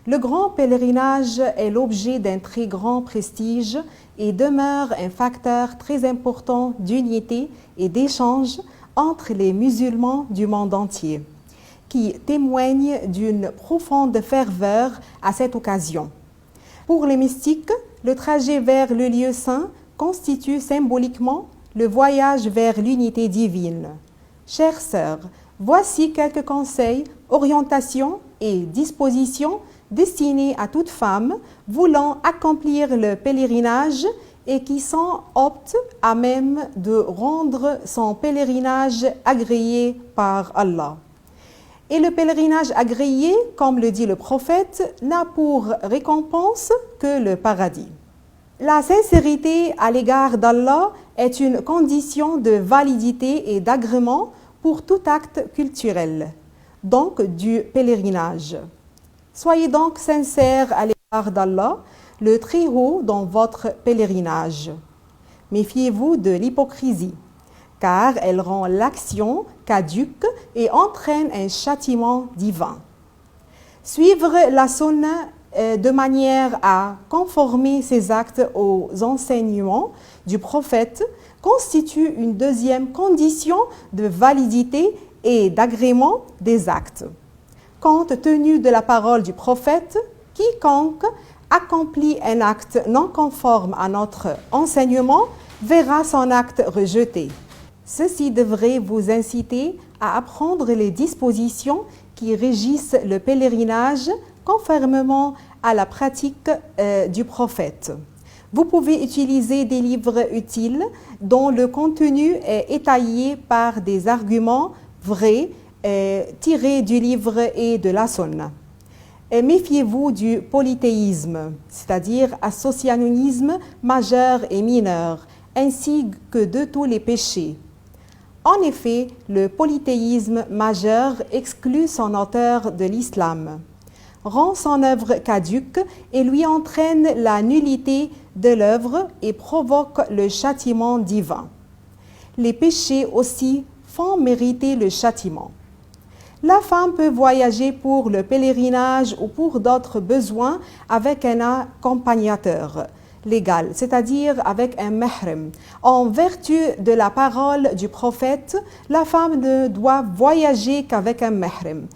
Le grand pèlerinage est l'objet d'un très grand prestige et demeure un facteur très important d'unité et d'échange entre les musulmans du monde entier, qui témoignent d'une profonde ferveur à cette occasion. Pour les mystiques, le trajet vers le lieu saint constitue symboliquement le voyage vers l'unité divine. Chères sœurs, voici quelques conseils, orientations et dispositions destinées à toute femme voulant accomplir le pèlerinage et qui sont aptes à même de rendre son pèlerinage agréé par Allah. Et le pèlerinage agréé, comme le dit le prophète, n'a pour récompense que le paradis. La sincérité à l'égard d'Allah est une condition de validité et d'agrément pour tout acte culturel, donc du pèlerinage. Soyez donc sincères à l'égard d'Allah, le Très-Haut, dans votre pèlerinage. Méfiez-vous de l'hypocrisie, car elle rend l'action caduque et entraîne un châtiment divin. Suivre la sunna de manière à conformer ses actes aux enseignements du prophète constitue une deuxième condition de validité et d'agrément des actes. Compte tenu de la parole du prophète, quiconque accomplit un acte non conforme à notre enseignement verra son acte rejeté. Ceci devrait vous inciter à apprendre les dispositions qui régissent le pèlerinage conformément à la pratique du prophète. Vous pouvez utiliser des livres utiles dont le contenu est étayé par des arguments vrais tirés du livre et de la sunna. Méfiez-vous du polythéisme, c'est-à-dire associationnisme majeur et mineur, ainsi que de tous les péchés. En effet, le polythéisme majeur exclut son auteur de l'islam, rend son œuvre caduque et lui entraîne la nullité de l'œuvre et provoque le châtiment divin. Les péchés aussi font mériter le châtiment. La femme peut voyager pour le pèlerinage ou pour d'autres besoins avec un accompagnateur légal, c'est-à-dire avec un mahram. En vertu de la parole du prophète, la femme ne doit voyager qu'avec un mahram.